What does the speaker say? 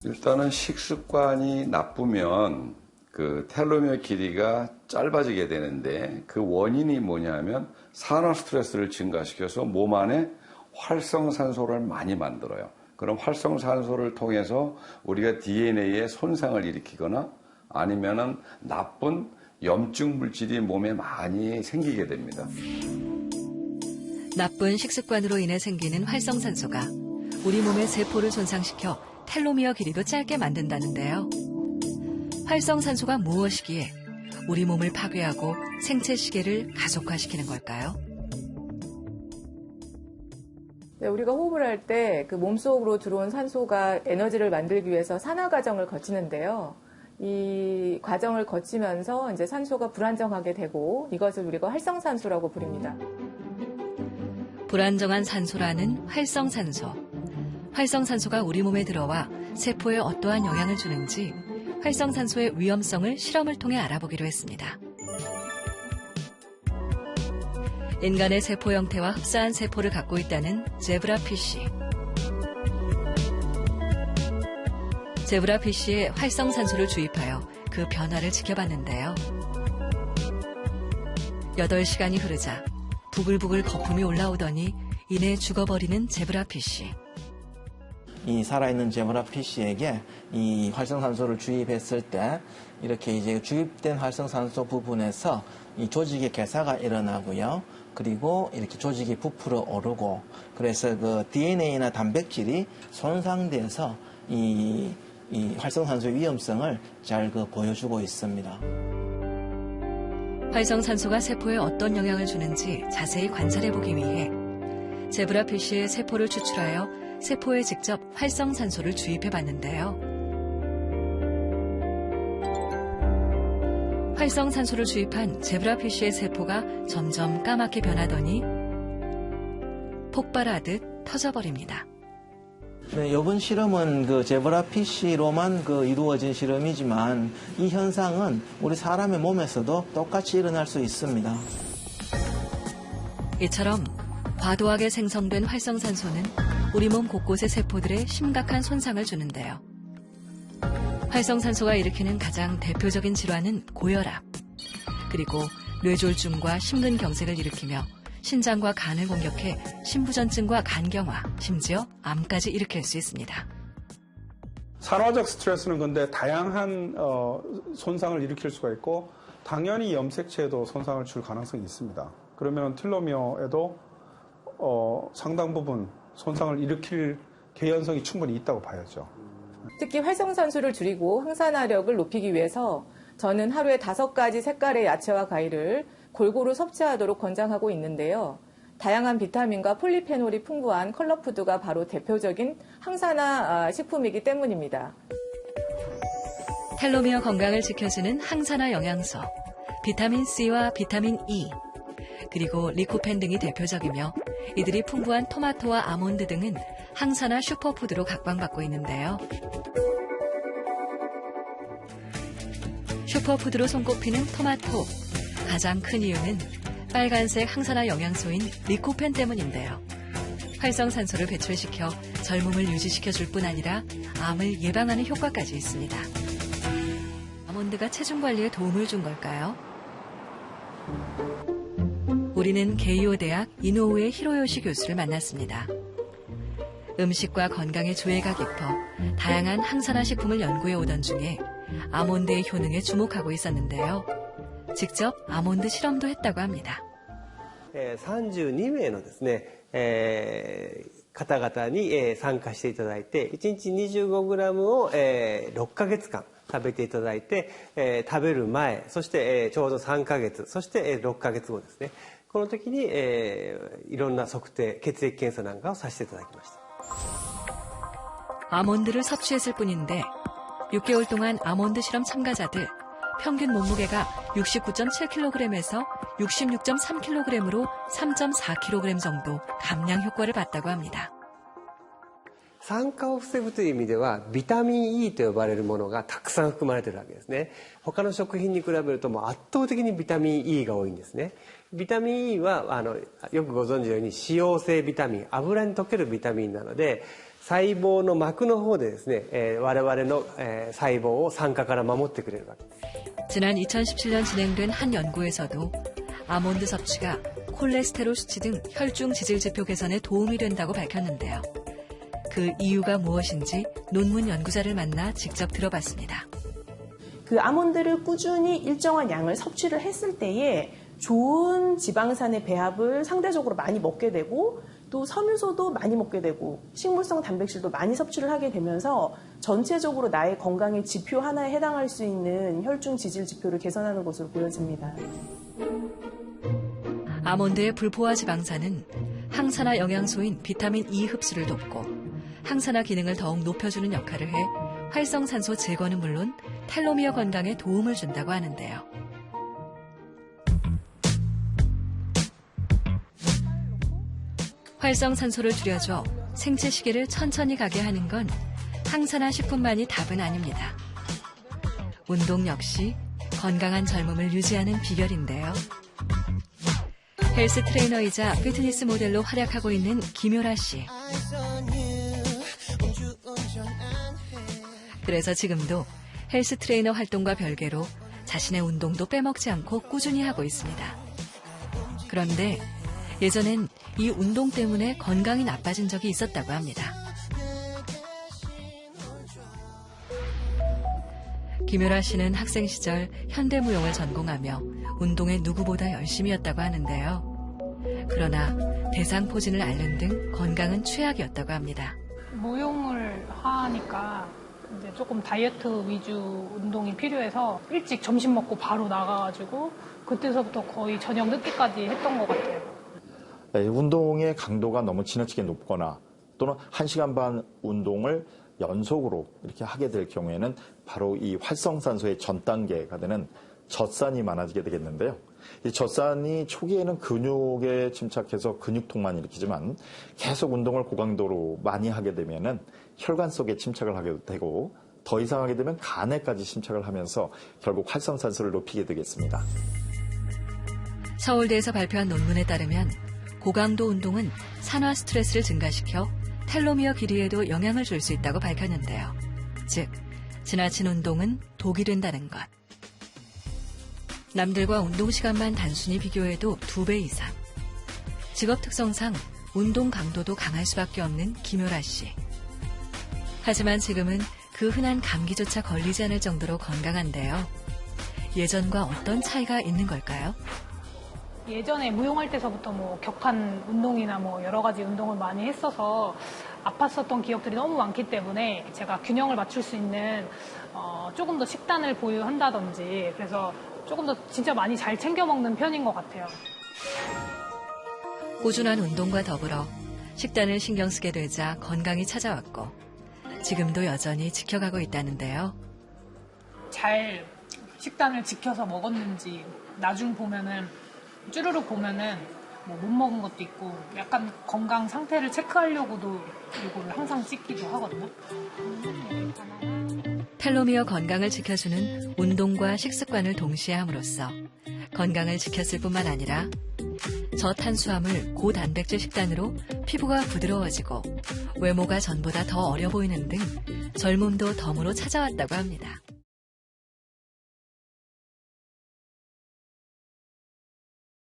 일단은 식습관이 나쁘면 그 텔로미어 길이가 짧아지게 되는데 그 원인이 뭐냐면 산화 스트레스를 증가시켜서 몸 안에 활성산소를 많이 만들어요. 그럼 활성산소를 통해서 우리가 DNA에 손상을 일으키거나 아니면은 나쁜 염증 물질이 몸에 많이 생기게 됩니다. 나쁜 식습관으로 인해 생기는 활성산소가 우리 몸의 세포를 손상시켜 텔로미어 길이도 짧게 만든다는데요. 활성산소가 무엇이기에 우리 몸을 파괴하고 생체 시계를 가속화시키는 걸까요? 네, 우리가 호흡을 할 때 그 몸속으로 들어온 산소가 에너지를 만들기 위해서 산화 과정을 거치는데요. 이 과정을 거치면서 이제 산소가 불안정하게 되고 이것을 우리가 활성산소라고 부릅니다. 불안정한 산소라는 활성산소. 활성산소가 우리 몸에 들어와 세포에 어떠한 영향을 주는지 활성산소의 위험성을 실험을 통해 알아보기로 했습니다. 인간의 세포 형태와 흡사한 세포를 갖고 있다는 제브라피쉬. 제브라피쉬에 활성산소를 주입하여 그 변화를 지켜봤는데요. 8시간이 흐르자 부글부글 거품이 올라오더니 이내 죽어버리는 제브라피쉬. 이 살아있는 제브라피쉬에게 이 활성산소를 주입했을 때 이렇게 이제 주입된 활성산소 부분에서 이 조직의 개사가 일어나고요. 그리고 이렇게 조직이 부풀어 오르고 그래서 그 DNA나 단백질이 손상돼서 이 활성산소의 위험성을 잘 보여주고 있습니다. 활성산소가 세포에 어떤 영향을 주는지 자세히 관찰해보기 위해 제브라피쉬의 세포를 추출하여 세포에 직접 활성산소를 주입해봤는데요. 활성산소를 주입한 제브라피쉬의 세포가 점점 까맣게 변하더니 폭발하듯 터져버립니다. 네, 이번 실험은 그 제브라피쉬로만 이루어진 실험이지만 이 현상은 우리 사람의 몸에서도 똑같이 일어날 수 있습니다. 이처럼 과도하게 생성된 활성산소는 우리 몸 곳곳의 세포들에 심각한 손상을 주는데요. 활성산소가 일으키는 가장 대표적인 질환은 고혈압, 그리고 뇌졸중과 심근경색을 일으키며 신장과 간을 공격해 심부전증과 간경화, 심지어 암까지 일으킬 수 있습니다. 산화적 스트레스는 근데 다양한 손상을 일으킬 수가 있고 당연히 염색체에도 손상을 줄 가능성이 있습니다. 그러면 텔로미어에도 상당 부분 손상을 일으킬 개연성이 충분히 있다고 봐야죠. 특히 활성산소를 줄이고 항산화력을 높이기 위해서 저는 하루에 5가지 색깔의 야채와 과일을 골고루 섭취하도록 권장하고 있는데요. 다양한 비타민과 폴리페놀이 풍부한 컬러푸드가 바로 대표적인 항산화 식품이기 때문입니다. 텔로미어 건강을 지켜주는 항산화 영양소, 비타민 C와 비타민 E, 그리고 리코펜 등이 대표적이며 이들이 풍부한 토마토와 아몬드 등은 항산화 슈퍼푸드로 각광받고 있는데요. 슈퍼푸드로 손꼽히는 토마토. 가장 큰 이유는 빨간색 항산화 영양소인 리코펜 때문인데요. 활성산소를 배출시켜 젊음을 유지시켜줄 뿐 아니라 암을 예방하는 효과까지 있습니다. 아몬드가 체중 관리에 도움을 준 걸까요? 우리는 게이오 대학 이노우에 히로요시 교수를 만났습니다. 음식과 건강의 조예가 깊어 다양한 항산화 식품을 연구해 오던 중에 아몬드의 효능에 주목하고 있었는데요. 직접 아몬드 실험도 했다고 합니다. 32名のですね、方々に参加していただいて、1日 25g を6ヶ月間食べていただいて、食べる前、そしてちょうど3ヶ月、そして6ヶ月後ですね。この時にいろんな測定、血液検査なんかをさせていただきました。 아몬드를 섭취했을 뿐인데 6개월 동안 아몬드 실험 참가자들 평균 몸무게가 69.7kg에서 66.3kg으로 3.4kg 정도 감량 효과를 봤다고 합니다. 酸化を防ぐという意味ではビタミン E と呼ばれるものがたくさん含まれているわけですね。他の食品に比べるともう圧倒的にビタミン E が多いんですね。ビタミン E はよくご存知のように脂溶性ビタミン、油に溶けるビタミンなので細胞の膜の方でですね、我々の、細胞を酸化から守ってくれるわけです。 지난 2017년 진행된 한 연구에서도 아몬드 섭취가 콜레스테롤 수치 등 혈중 지질 지표 개선에 도움이 된다고 밝혔는데요. 그 이유가 무엇인지 논문 연구자를 만나 직접 들어봤습니다. 그 아몬드를 꾸준히 일정한 양을 섭취를 했을 때에 좋은 지방산의 배합을 상대적으로 많이 먹게 되고 또 섬유소도 많이 먹게 되고 식물성 단백질도 많이 섭취를 하게 되면서 전체적으로 나의 건강의 지표 하나에 해당할 수 있는 혈중 지질 지표를 개선하는 것으로 보여집니다. 아몬드의 불포화 지방산은 항산화 영양소인 비타민 E 흡수를 돕고 항산화 기능을 더욱 높여주는 역할을 해 활성산소 제거는 물론 텔로미어 건강에 도움을 준다고 하는데요. 활성산소를 줄여줘 생체 시계를 천천히 가게 하는 건 항산화 식품만이 답은 아닙니다. 운동 역시 건강한 젊음을 유지하는 비결인데요. 헬스 트레이너이자 피트니스 모델로 활약하고 있는 김효라 씨. 그래서 지금도 헬스 트레이너 활동과 별개로 자신의 운동도 빼먹지 않고 꾸준히 하고 있습니다. 그런데 예전엔 이 운동 때문에 건강이 나빠진 적이 있었다고 합니다. 김효라 씨는 학생 시절 현대무용을 전공하며 운동에 누구보다 열심이었다고 하는데요. 그러나 대상포진을 앓는 등 건강은 최악이었다고 합니다. 무용을 하니까 이제 조금 다이어트 위주 운동이 필요해서 일찍 점심 먹고 바로 나가가지고 그때서부터 거의 저녁 늦게까지 했던 것 같아요. 운동의 강도가 너무 지나치게 높거나 또는 1시간 반 운동을 연속으로 이렇게 하게 될 경우에는 바로 이 활성산소의 전 단계가 되는 젖산이 많아지게 되겠는데요. 이 젖산이 초기에는 근육에 침착해서 근육통만 일으키지만 계속 운동을 고강도로 많이 하게 되면은 혈관 속에 침착을 하게 되고 더 이상 하게 되면 간에까지 침착을 하면서 결국 활성산소를 높이게 되겠습니다. 서울대에서 발표한 논문에 따르면 고강도 운동은 산화 스트레스를 증가시켜 텔로미어 길이에도 영향을 줄 수 있다고 밝혔는데요. 즉, 지나친 운동은 독이 된다는 것. 남들과 운동 시간만 단순히 비교해도 2배 이상. 직업 특성상 운동 강도도 강할 수밖에 없는 김효라 씨. 하지만 지금은 그 흔한 감기조차 걸리지 않을 정도로 건강한데요. 예전과 어떤 차이가 있는 걸까요? 예전에 무용할 때서부터 뭐 격한 운동이나 뭐 여러 가지 운동을 많이 했어서 아팠었던 기억들이 너무 많기 때문에 제가 균형을 맞출 수 있는 조금 더 식단을 보유한다든지 그래서 조금 더 진짜 많이 잘 챙겨 먹는 편인 것 같아요. 꾸준한 운동과 더불어 식단을 신경 쓰게 되자 건강이 찾아왔고 지금도 여전히 지켜가고 있다는데요. 잘 식단을 지켜서 먹었는지 나중 보면은 쭈루룩 보면은 뭐 못 먹은 것도 있고 약간 건강 상태를 체크하려고도 이거를 항상 찍기도 하거든요. 텔로미어 건강을 지켜주는 운동과 식습관을 동시에 함으로써 건강을 지켰을 뿐만 아니라 저탄수화물, 고단백질 식단으로 피부가 부드러워지고 외모가 전보다 더 어려 보이는 등 젊음도 덤으로 찾아왔다고 합니다.